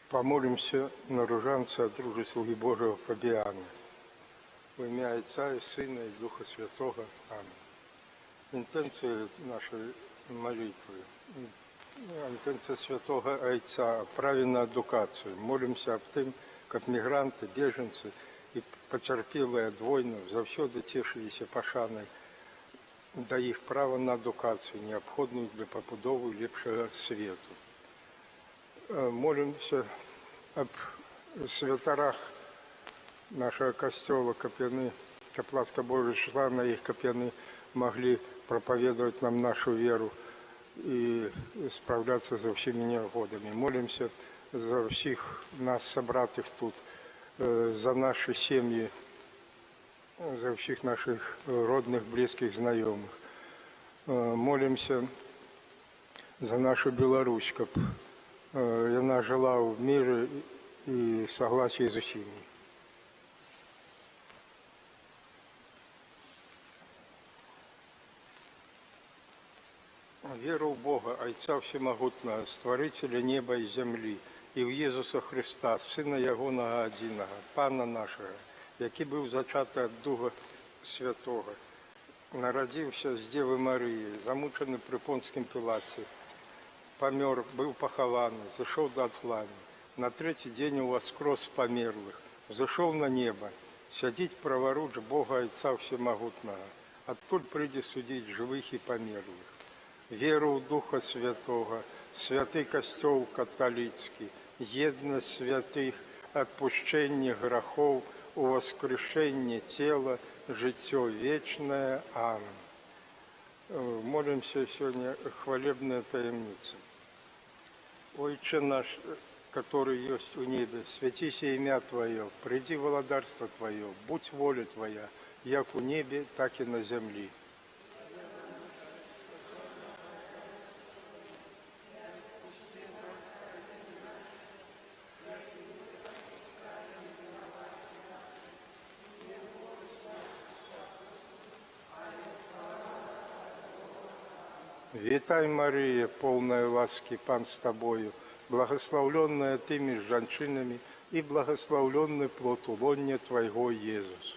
Помолимся на ружанца от дружи слуги Божьего Фабиана. Во имя Отца и Сына и Духа Святого. Аминь. Интенция нашей молитвы, интенция Святого Отца, право на адукацию. Молимся об тем, как мигранты, беженцы и потерпелые от войны завсёды тешились пашаной да их право на адукацию, необходную для побудовы лепшего свету. Молимся об святарах нашего костела, каб яны, каб ласка Божия шла на их, каб яны могли проповедовать нам нашу веру и справляться со всеми невзгодами. Молимся за всех нас, собратых тут, за наши семьи, за всех наших родных, близких, знакомых. Молимся за нашу Беларусь, каб яна жила в мире и согласии с усими. Веру в Бога, Отца Всемогутного, Створителя неба и земли, и в Иисуса Христа, Сына Ягоного Одиного, Пана нашего, який був зачатий від Духа Святого, народився з Деви Марії, замучений при Понтському Пілаті, помер, был похованный, зашел до отлани. На третий день воскрес с померлых, зашел на небо, сидит праворуч Бога Отца Всемогутного, оттуль прийде судить живых и померлых. Веру в Духа Святого, святый костел католицкий, едность святых, отпущение грехов, у воскрешение тела, житье вечное. Аминь. Молимся сегодня хвалебная таемница. Отче наш, который есть у небе, святися имя Твое, приди владарство Твое, будь воля Твоя, як у небе, так и на земле. Вітай, Мария, полная ласки, Пан с Тобою, благословленная Ты между женщинами, и благословленный плод улонья Твоего, Иисус.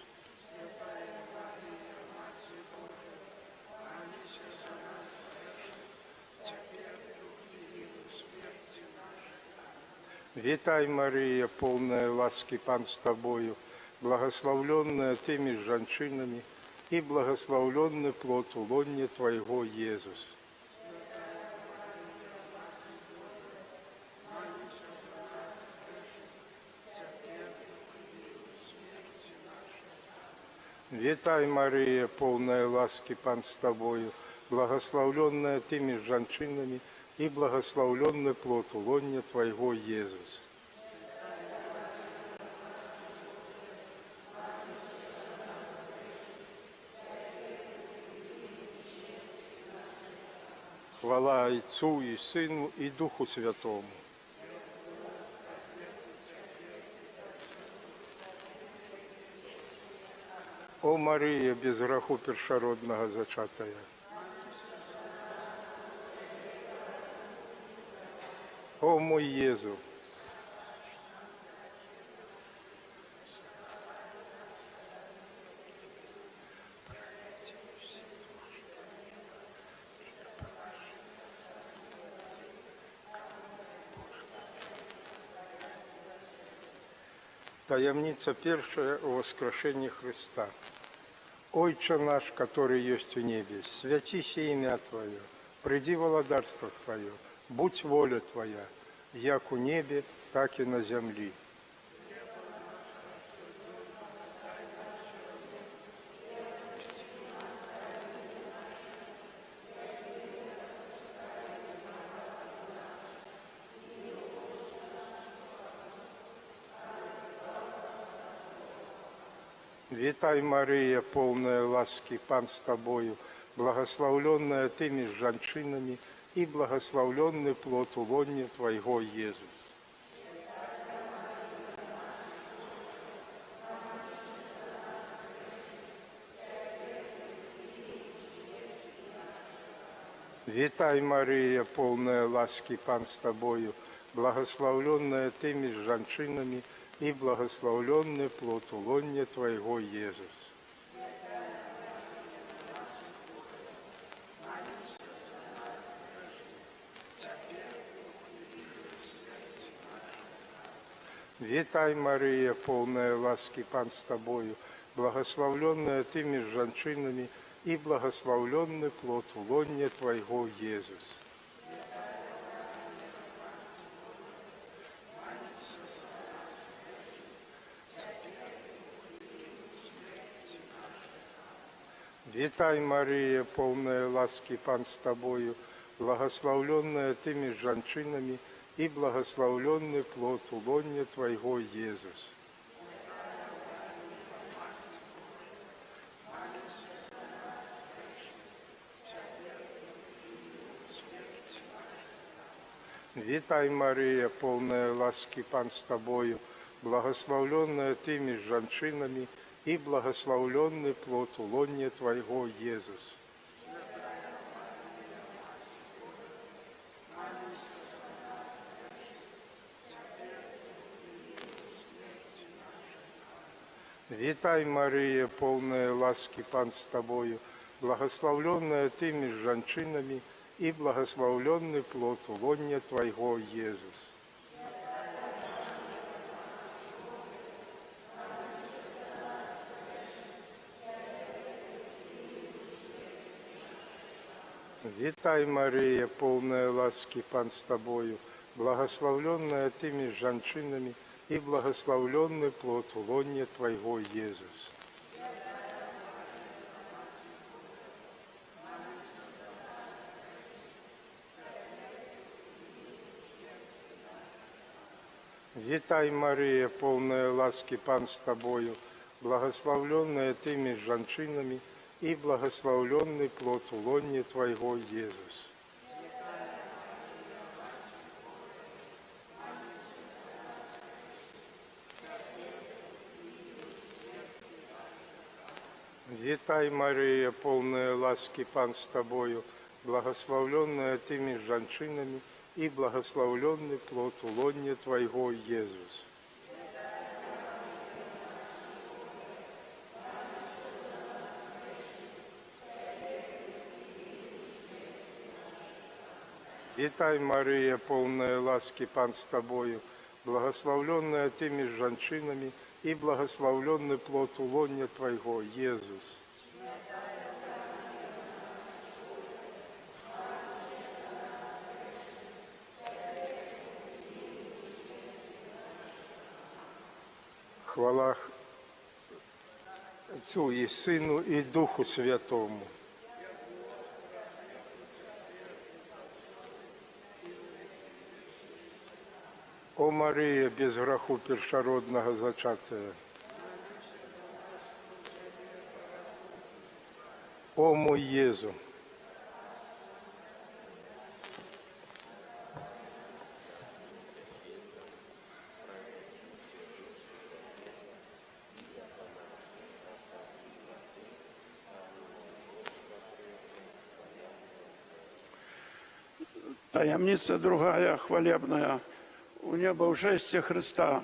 Вітай, Мария, полная ласки, Пан с Тобою, благословленная Ты между женщинами, и благословленный плод улонья Твоего, Иисус. Вітай, Мария, полная ласки, Пан с Тобою, благословленная Ты между женщинами, и благословленный плод улонья Твоего, Иисус. Хвала Отцу и Сыну и Духу Святому. О Мария, без греху першородного зачатая. О мой Иисус. Таємниця перша о воскрешении Христа. Отче наш, который есть у небе, святися имя Твое, приди владарство Твое, будь воля Твоя, як у небе, так и на земле. Вітай, Мария, полная ласки, Пан с Тобою, благословленная Ты между женщинами, и благословленный плод улонья Твоего, Иисус. Вітай, Мария, полная ласки, Пан с Тобою, благословленная Ты между женщинами, и благословленный плод лона Твоего, Иисус. Вітай, Мария, полная ласки, Пан с Тобою, благословленная Ты между женщинами, и благословленный плод лона Твоего, Иисус. Вітай, Мария, полная ласки, Пан с Тобою, благословленная Ты между женщинами, и благословленный плод лона Твоего, Иисус. Вітай, Мария, полная ласки, Пан с Тобою, благословленная Ты между женщинами, и благословленный плод лона Твоего, Иисус. Вітай, Мария, полная ласки, Пан с Тобою, благословленная Ты между женщинами, и благословленный плод лона Твоего, Иисус. Вітай, Мария, полная ласки, Пан с Тобою, благословленная Ты между женщинами, и благословленный плод лона Твоего, Иисус. Вітай, Мария, полная ласки, Пан с Тобою, благословленная Ты между женщинами, и благословленный плод лона Твоего, Иисус. Вітай, Мария, полная ласки, Пан с Тобою, благословленная Ты между женщинами, и благословленный плод лона Твоего, Иисус. Вітай, Мария, полная ласки, Пан с Тобою, благословленная Ты между женщинами, и благословленный плод лона Твоего, Иисус. Хвала Отцу и Сыну, и Духу Святому. О Мария, без граху першородного зачатия, о мой Єзу, Таямница другая, хвалебная, у неба в жесте Христа.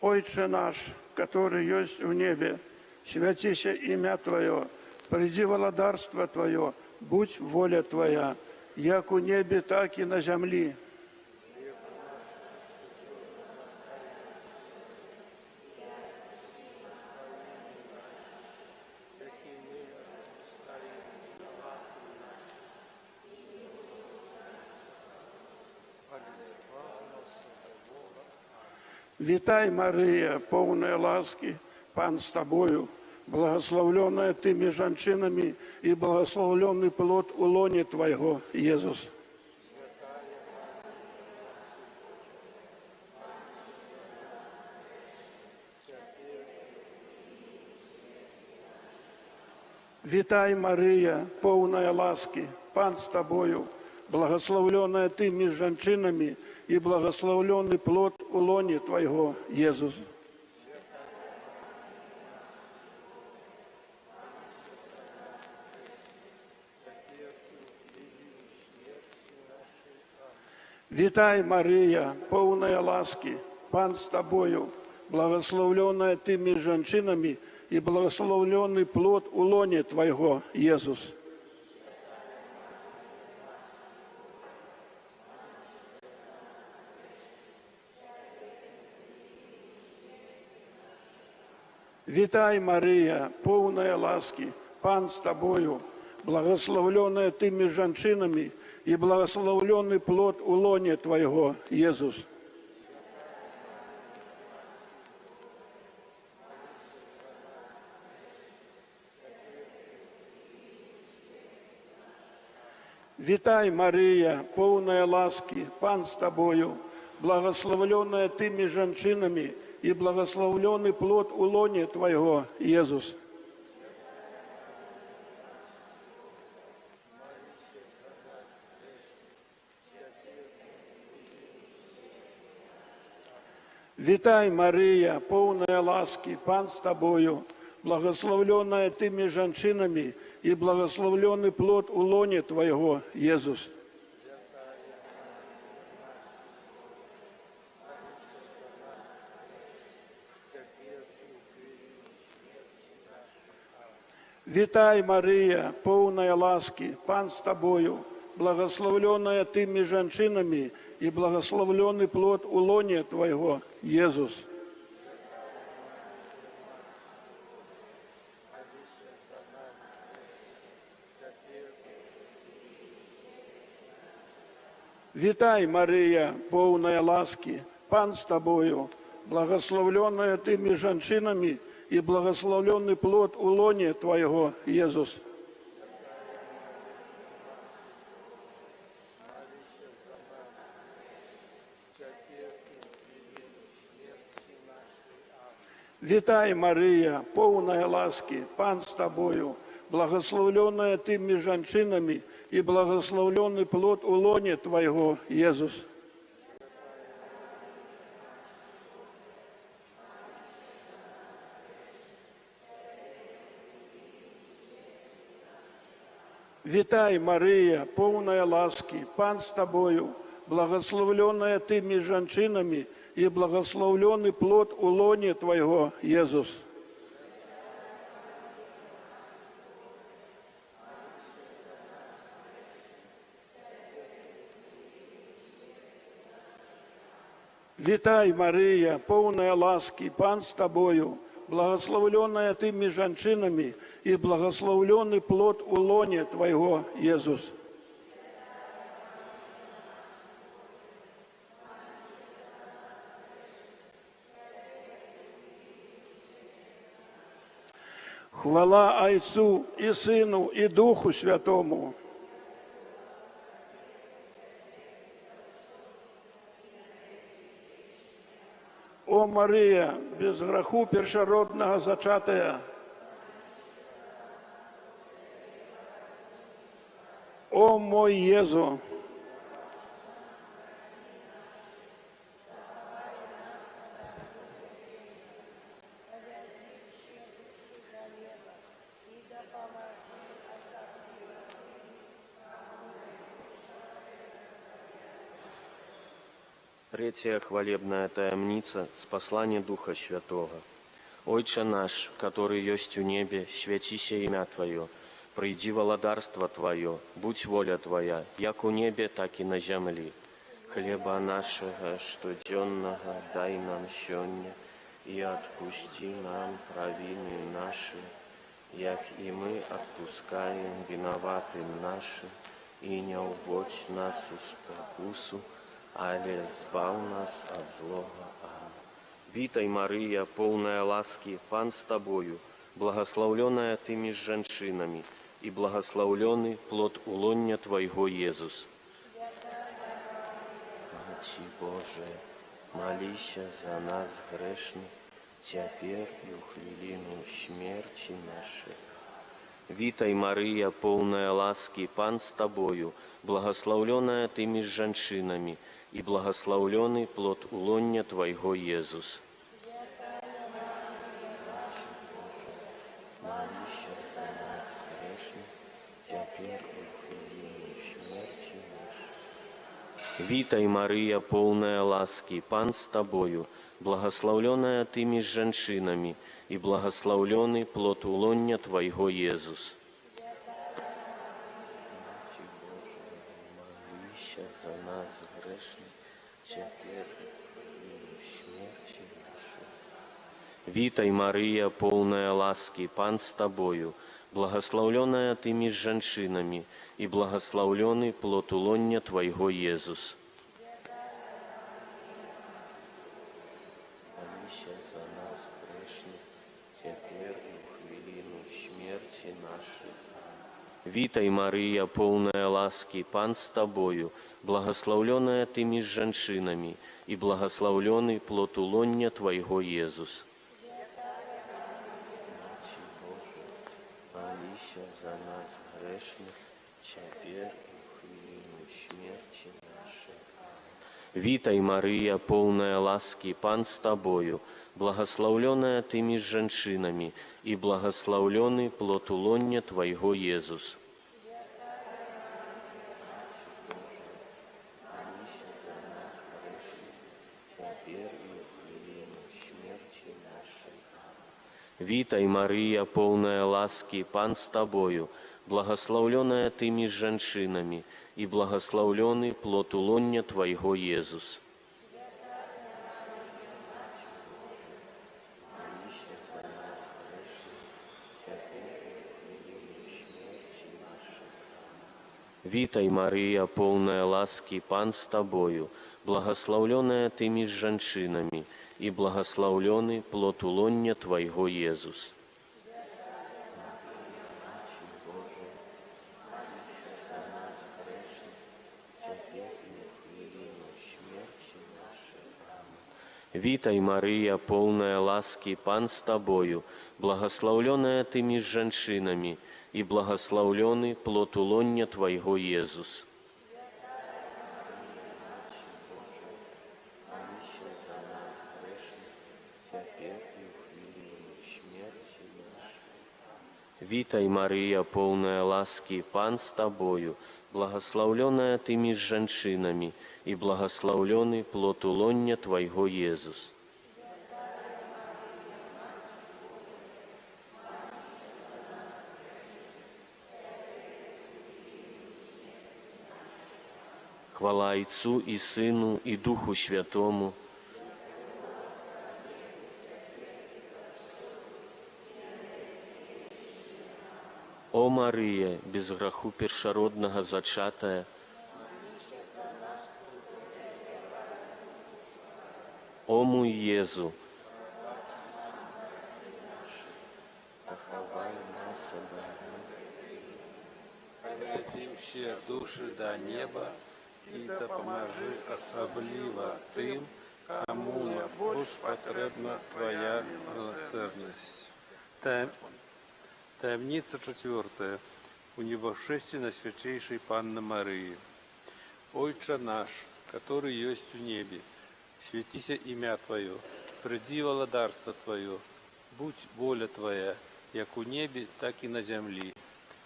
Отче наш, который есть в небе, святися имя Твое, приди владарство Твое, будь воля Твоя, як у небе, так и на земли. Вітай, Мария, полная ласки, Пан с Тобою, благословленная Ты между женщинами, и благословленный плод у лона Твоего, Иисус. Вітай, Мария, полная ласки, Пан с Тобою, благословленная Ты между женщинами, и благословленный плод у лона Твоего, Иисус. Вітай, Марія, повна ласки, Пан з тобою, благословленная ты между женщинами, и благословленный плод у лоне Твоего, Иисус. Вітай, Марія, повна ласки, Пан з тобою, благословленная ты между женщинами, и благословленный плод у лоне Твоего, Иисус. Вітай, Марія, повна ласки, Пан з тобою, благословленная ты между женщинами, и благословленный плод у лоне Твоего, Иисус. Вітай, Марія, повна ласки, Пан з тобою, благословленная ты между женщинами, и благословленный плод у лоне Твоего, Иисус. Вітай, Марія, повна ласки, Пан з тобою, благословленная ты между женщинами, и благословленный плод у лоне Твоего, Иисус. Вітай, Марія, повна ласки, Пан з тобою, благословленная ты между женщинами, и благословленный плод у лоне Твоего, Иисус. Вітай, Марія, повна ласки, Пан з тобою, благословленная ты между женщинами, и благословленный плод у лоне Твоего, Иисус. Вітай, Марія, повна ласки, Пан з тобою, благословленная ты между женщинами, и благословленный плод у лоне Твоего, Иисус. Вітай, Марія, повна ласки, Пан з тобою, благословленная ты между женщинами, и благословленный плод у лоне Твоего, Иисус. Хвала Отцу и Сыну и Духу Святому. О Марія, без граху першородного зачатая, о мой Єзу, Третья хвалебная таямница с послания Духа Святого. Отче наш, который есть у небе, святися имя Твое, приди владарство Твое, будь воля Твоя, як у небе, так и на земли. Хлеба нашего штоденного дай нам сегодня, и отпусти нам провины наши, як и мы отпускаем виноватым нашим, и не уводь нас в спокусу, але збав нас от злого. Аминь. Вітай, Мария, полная ласки, Пан с тобою, благословленная ты между женщинами, и благословленный плод у лоня Твоего, Иисус. Мати Божия, молися за нас грешных, теперь и в хвилину смерти нашей. Вітай, Мария, полная ласки, Пан с тобою, благословленная ты между женщинами, и благословленный плод у лоня Твоего, Иисус. Молися за нас грешных, теперь и в хвилину смерти нашей. Вітай, Мария, полная ласки, Пан с тобою, благословленная ты меж женщинами, и благословленный плод улоння Твоего, Иисус. Молися за нас, грешных, теперь и в смерти нашей. Вітай, Мария, полная ласки, Пан с тобою, благословленная ты меж женщинами, и благословленный плод улоння Твоего, Иисус. Молися за нас, грешных, теперь и в хвилину смерти нашей. Вітай, Мария, полная ласки, Пан с тобою, благословленная ты меж женщинами, и благословленный плод улоння Твоего, Иисус. Молися за нас, грешных, теперь и в хвилину смерти нашей. Вітай, Мария, полная ласки, Пан с тобою, благословленная ты меж женщинами, и благословленный плод улоння Твоего, Иисус. Вітай, Мария, полная ласки, Пан с тобою, благословленная ты меж женщинами, и благословленный плод улоння Твоего, Иисус. Вітай, Мария, полная ласки, Пан с тобою, благословленная ты меж женщинами, и благословленный плод улоння Твоего, Иисус. Вітай, Мария, полная ласки, Пан с тобою, благословленная ты меж женщинами, и благословленный плод улоння Твоего, Иисус. Вітай, Мария, полная ласки, Пан с тобою, благословленная ты меж женщинами, и благословленный плод улоння Твоего, Иисус. Хвала Отцу и Сыну и Духу Святому. О Мария, без граху першородного зачатая, о мой Езу, заховай нас Веди все души до неба, и допоможи особливо тим, кому найбільш потрібна Твоя милосердність. Таємниця четвертая. Унебожественно святейшей Панны Марии. Отче наш, который есть у небе, светися имя Твое, приди владарство Твое, будь воля Твоя, як у небе, так и на земле.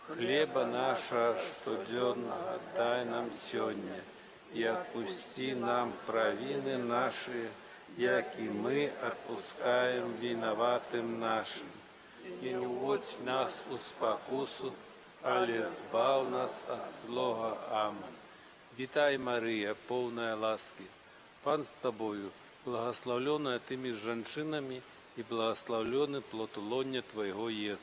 Хлеба наша, штоденного, дай нам сегодня, и отпусти нам провины наши, як и мы отпускаем виноватым нашим. И не уводь нас в спокусу, але избав нас от злого. Аминь. Витай, Мария, полная ласки, Пан с тобою, благословленная ты меж женщинами, и благословленный плод улоння Твоего, Иисус.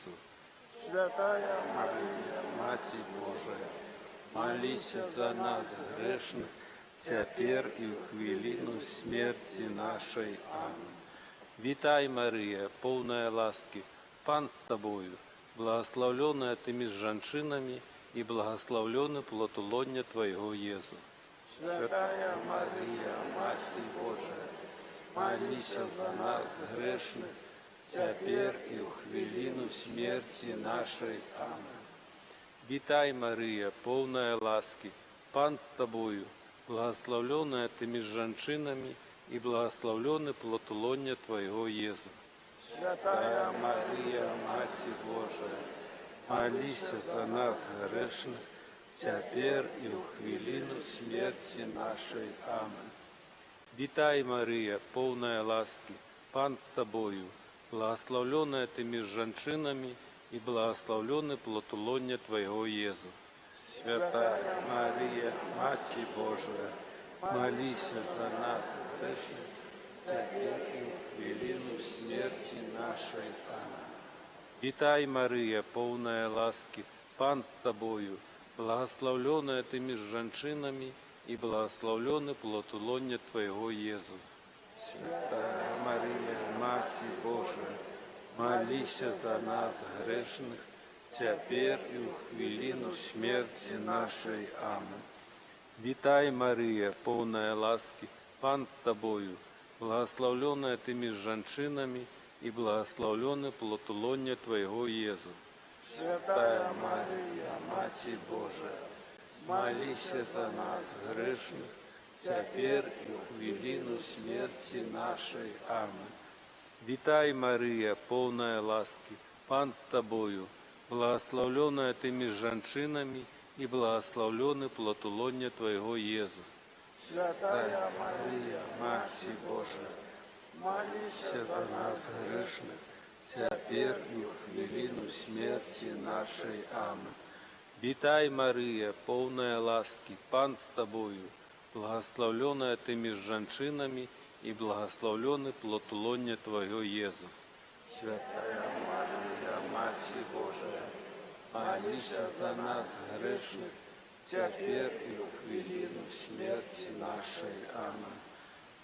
Святая Мария, Мать Божия, молись за нас грешных, теперь и в хвилину смерти нашей. Аминь. Витай, Мария, полная ласки, Пан с тобою, благословленная ты меж женщинами, и благословленный плод улоння Твоего, Иисус. Святая Мария, Мать Божия, молись за нас грешных, теперь и в хвилину смерти нашей. Аминь. Витай, Мария, полная ласки, Пан с тобою, благословленная ты меж женщинами, и благословленный плод улоння Твоего, Иисус. Святая Мария, Мать Божия, молись за нас грешных, тепер і у хвилину смерті нашої. Амінь. Вітай, Марія, повна ласки, Пан з тобою, благословленная ты между женщинами, и благословленный плод лона Твоего, Иисус. Святая Мария, Мать Божия, молись за нас, грешных, теперь и в хвилину смерти нашей. Аминь. Вітай, Марія, повна ласки, Пан з тобою, благословленная ты между женщинами, и благословленный плод лона Твоего, Иисус. Святая Мария, Мать Божия, молись за нас, грешных, теперь и в хвилину смерти нашей. Аминь. Вітай, Мария, повна ласки, Пан з тобою, благословленная ты между женщинами, и благословленный плод лона Твоего, Иисус. Святая Мария, Мать Божия, молись за нас, грешных, теперь и в хвилину смерти нашей. Аминь. Вітай, Мария, повна ласки, Пан з тобою, благословленная ты между женщинами, и благословленный плод лона Твоего, Иисус. Святая Мария, Мать Божия, молись за нас, грешных, теперь и в хвилину смерти нашей. Аминь. Вітай, Мария, повна ласки, Пан з тобою, благословленная ты между женщинами, и благословленный плод лона Твоего, Иисус. Святая Мария, Мать Божия, молись за нас, грешных, теперь и в хвилину смерти нашей. Аминь.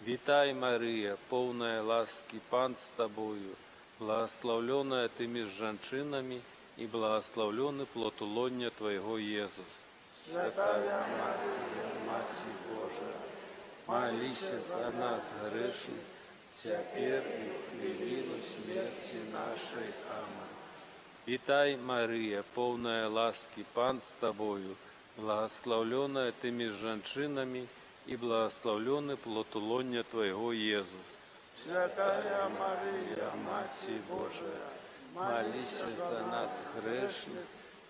Вітай, Мария, повна ласки, Пан з тобою, благословленная ты между женщинами, и благословленный плод лона Твоего, Иисус. Святая Мария, Мать Божия, молись за нас, грешных, теперь и в хвилину смерти нашей. Аминь. Вітай, Мария, повна ласки, Пан з тобою, благословленная ты между женщинами, и благословленный плод лона Твоего, Иисус. Святая Мария, Мать Божия, молись за нас, грешных,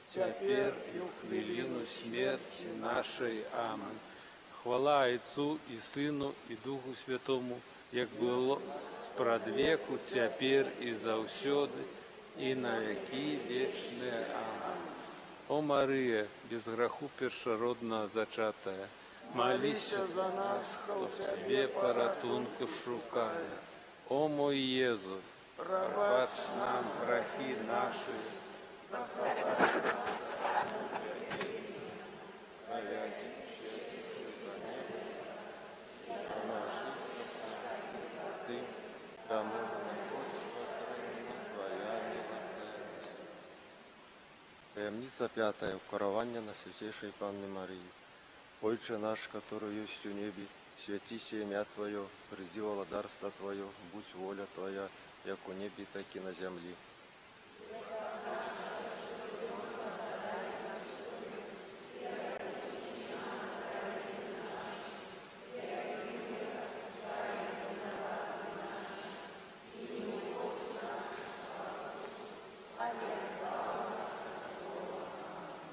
теперь и в хвилину смерти нашей. Аминь. Хвала Отцу и Сыну и Духу Святому, як было спрадвеку, теперь и завсёды, и на веки вечные. Аминь. О Мария, без греху першородного зачатая, молись за нас, хто Тебе порятунку шукає. О мой Иисус, пробач нам грехи наши, Таємниця п'ятая. Укоровання на Святейшей Панны Марии. Отче наш, который есть у небе, святися имя Твое, приди владарство Твое, будь воля Твоя, як у небе, так и на земле.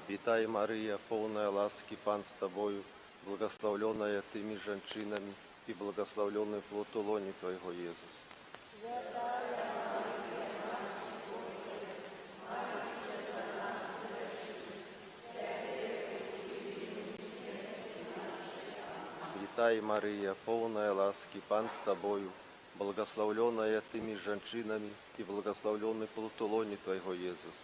Вітай, Мария, полная ласки, Пан с Тобою, благословленная Ты между женщинами, и благословленный плод лона Твоего, Иисус. Вітай, Мария, полная ласки, Пан с Тобою, благословленная Ты между женщинами, и благословленный плод лона Твоего, Иисус.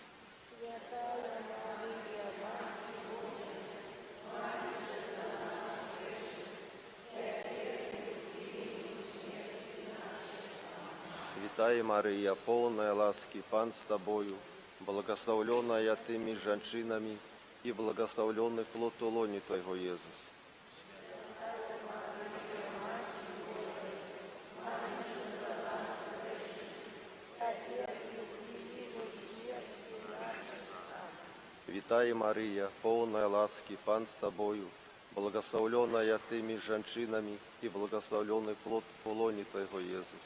Вітай, Мария, полная ласки, Пан с Тобою, благословленная Ты между женщинами, и благословленный плод лона Твоего, Иисус. Вітай, Мария, полная ласки, Пан с Тобою, благословленная Ты между женщинами, и благословленный плод лона Твоего, Иисус.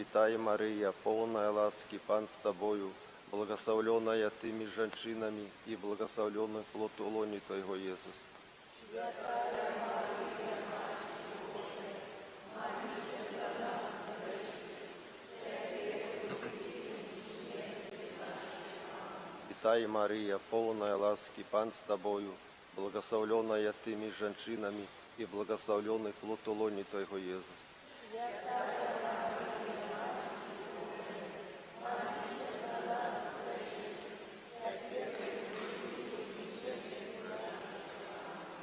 Вітай, Марія, повна ласки, Пан з тобою, благословленная ты меж женщинами, и благословленный плод лони Твоего, Иисус. Вітай, Марія, повна ласки, Пан з тобою, благословленная ты меж женщинами, и благословленный плод лони Твоего, Иисус.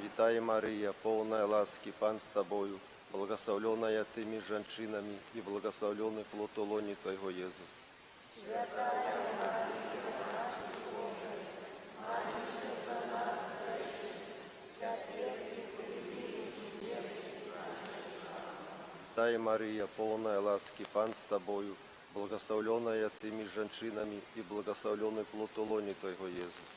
Вітай, Марія, повна ласки, Пан з тобою, благословленная ты меж женщинами, и благословленный плод лони Твоего, Иисус. Вітай, Марія, повна ласки, Пан з тобою, благословленная ты меж женщинами, и благословленный плод лони Твоего, Иисус.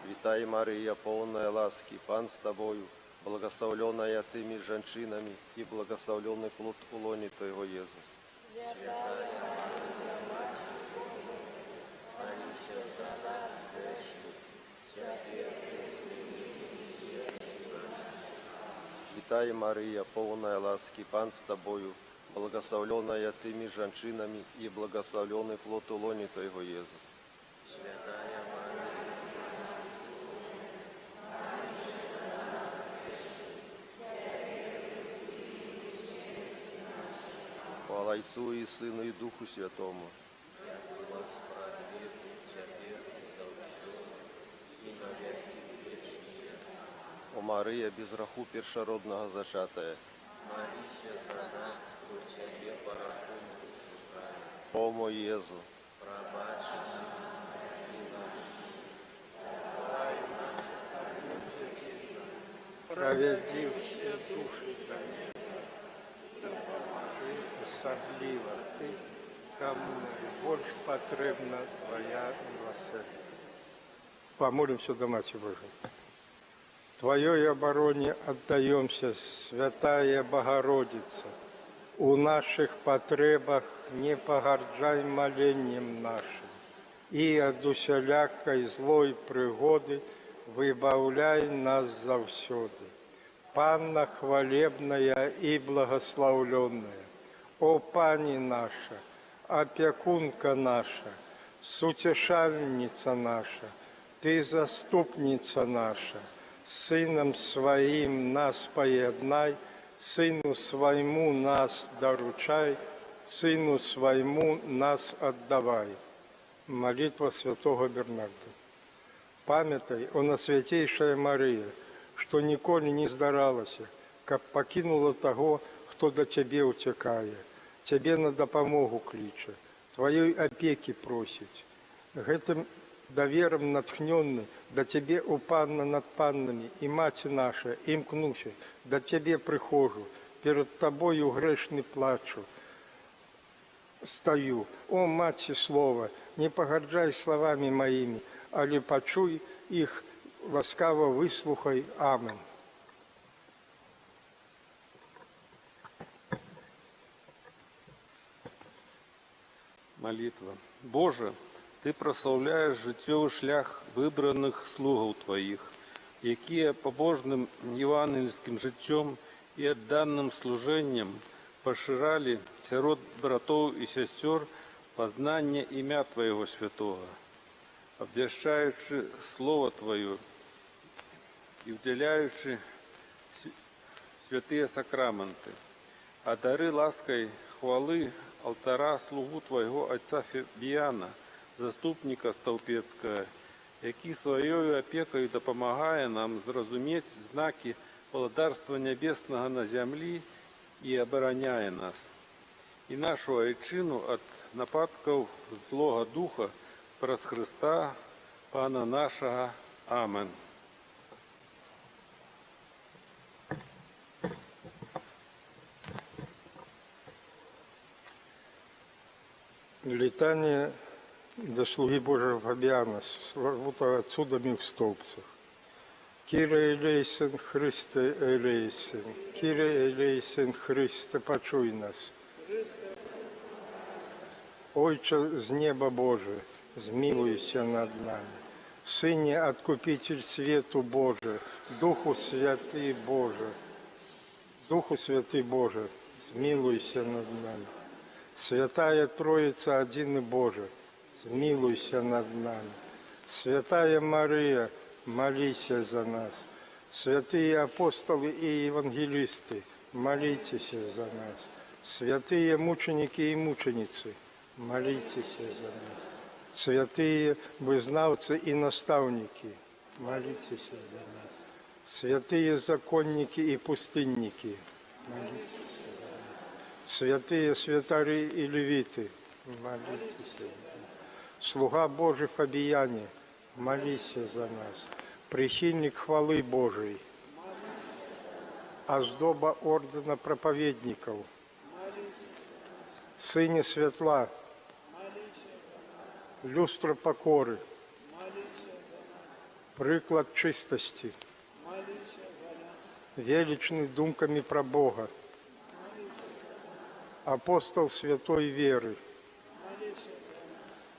Вітай, Марія, повна ласки, Пан з тобою, благословленная ты меж женщинами, и благословленный плод лони Твоего, Иисус. Вітай, Марія, повна ласки, Пан з тобою, благословленная ты меж женщинами, и благословленный плод лони Твоего, Иисус. Хвала Ісу і Сину і Духу Святому. О Марія, без граху першородного зачатая. О мой Єзу. Проведи всі душі особливо ти, кому найбільш потрібна Твоя милосердя. Помолимся до Матери Божией. Твоей обороне отдаемся, Святая Богородица. У наших потребах не погорджай молением нашим, и от усялякой злой пригоды выбавляй нас завсёды. Панна хвалебная и благословленная, о Пани наша, опекунка наша, сутешальница наша, Ты заступница наша, Сыном Своим нас поеднай, Сыну Своему нас доручай, Сыну Своему нас отдавай. Молитва святого Бернарда. Памятай, о Насвятейшая Мария, что николи не здаралася, как покинула того, кто до Тебе утекая, Тебе на допомогу кличе, Твоей опеки просить. Гэтым довером натхненный, до Тебе, о Панна над паннами, и Мать наша, имкнуся, до Тебе прихожу, перед Тобою грешный плачу, стою. О, Мать Слова, не погорджай словами моими, али почуй их, ласкаво выслухай. Аминь. Молитва. Боже, Ти прославляєш життєвий шлях вибраних слугів Твоїх, які побожним євангельським життям і відданим служенням поширали серед братів і сестер познання ім'я Твоєго святого, обвіщаючи Слово Твоє і вділяючи святые сакраменти, а дари лаской хвали алтара слугу Твоего отца Фебіяна, заступника Столпецького, який своєю опекою допомагає нам зрозуміти знаки володарства Небесного на землі і обороняє нас. І нашу Ойчину від нападків злого духа праз Христа, Пана нашого. Амин. Летание до слуги Божого Фабіана, славутого отсюдами в стовпцях. Кире елейсен, Христе елейсен, Кире елейсен, Христе, почуй нас. Отче з неба Боже, змилуйся над нами. Сыне, Откупитель свету Боже, Духу Святый Боже, Духу Святый Боже, змилуйся над нами. Святая Троица, один и Боже, змилуйся над нами. Святая Мария, молись за нас. Святые апостолы и евангелисты, молитесь за нас. Святые мученики и мученицы, молитесь за нас. Святые вызнавцы и наставники, молитесь за нас. Святые законники и пустынники, молитесь за нас. Святые святари и левиты, молитесь за нас. Слуга Божий Фабияне, молись за нас. Прихильник хвалы Божией, оздоба ордена проповедников, сыне светла, люстра покоры, приклад чистости, величный думками про Бога, апостол святой веры,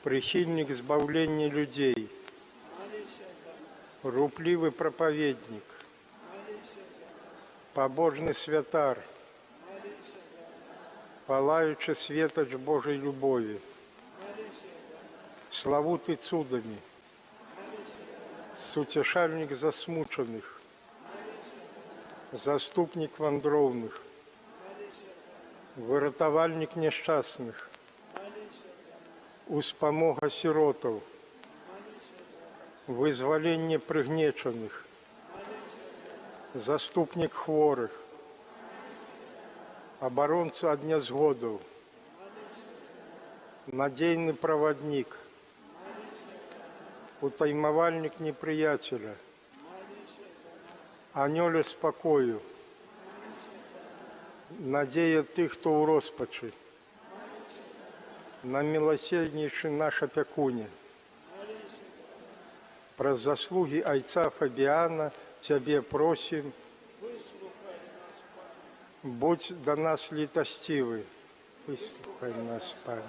прихильник избавления людей, рупливый проповедник, побожный святар, палаючий светоч Божей любови, славутый цудами, сутешальник засмученных, заступник вандровных, выратовальник несчастных, успомога сиротов, вызволение пригнеченных, заступник хворых, оборонца от незгодов, надейный проводник, утаймовальник неприятеля, анёле спокою, надея тых, кто у роспачи, на милосерднейший наш опекуне. Про заслуги отца Фабиана Тебе просим, будь до нас літостивый, выслухай нас, Пане.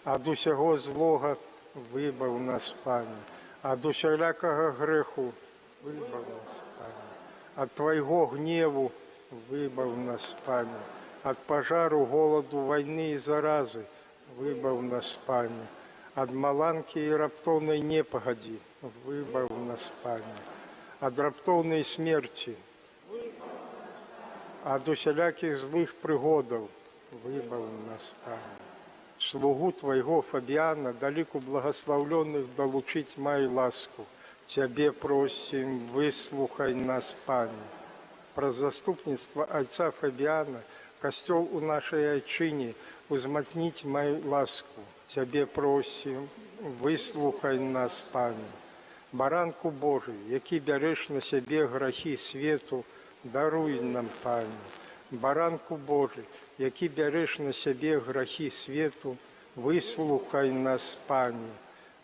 Ад усяго злога вибав нас, Пане. Ад усялякого греху вибав нас, Пане. Ад Твоего гневу вибав нас, Пане. Ад пожару, голоду, войны и заразы выбав нас, Пане. Ад маланки и раптовной непогоди выбав нас, Пане. Ад раптовной смерти, ад усяляких злых пригодов выбав нас, Пане. Слугу Твоего Фабиана, далеко благословленных, долучить мою ласку. Тебе просим, выслухай нас, Пане. Про заступництво отца Фабиана, костел у нашей отчине, узмацнить мою ласку. Тебе просим, выслухай нас, Пане. Баранку Божий, який береш на себе грехи свету, даруй нам, Пане. Баранку Божий, який береш на себе грехи свету, выслухай нас, Пане.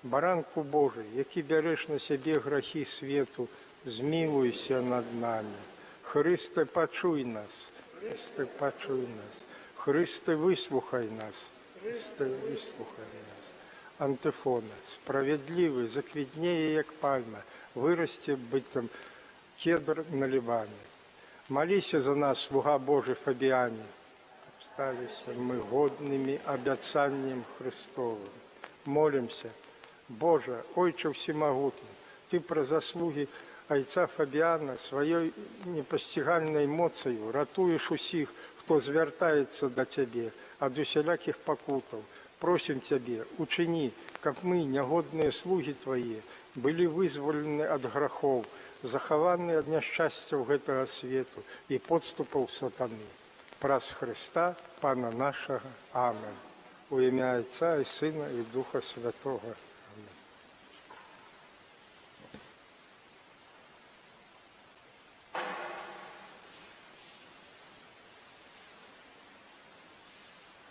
Баранку Божий, який береш на себе грехи свету, змилуйся над нами. Христе, почуй нас. Христе, почуй нас. Христе, выслухай нас. Христе, выслухай нас. Антифона. Справедливый, заквітнее, як пальма, вырасти бытом кедр на Ливане. Молися за нас, слуга Божий Фабиане. Остались мы годными обетованием Христовым. Молимся. Боже, Отче всемогутный, Ты про заслуги отца Фабиана своей непостигальной эмоцией ратуешь усіх, кто звертается до Тебе, от усяляких покутов. Просим Тебе, учини, как мы, негодные слуги Твои, были вызволены от грехов, захованы от несчастья этого свету и подступов сатаны. Праз Христа, Пана нашего. Аминь. У ім'я Отця і Сина і Духа Святого.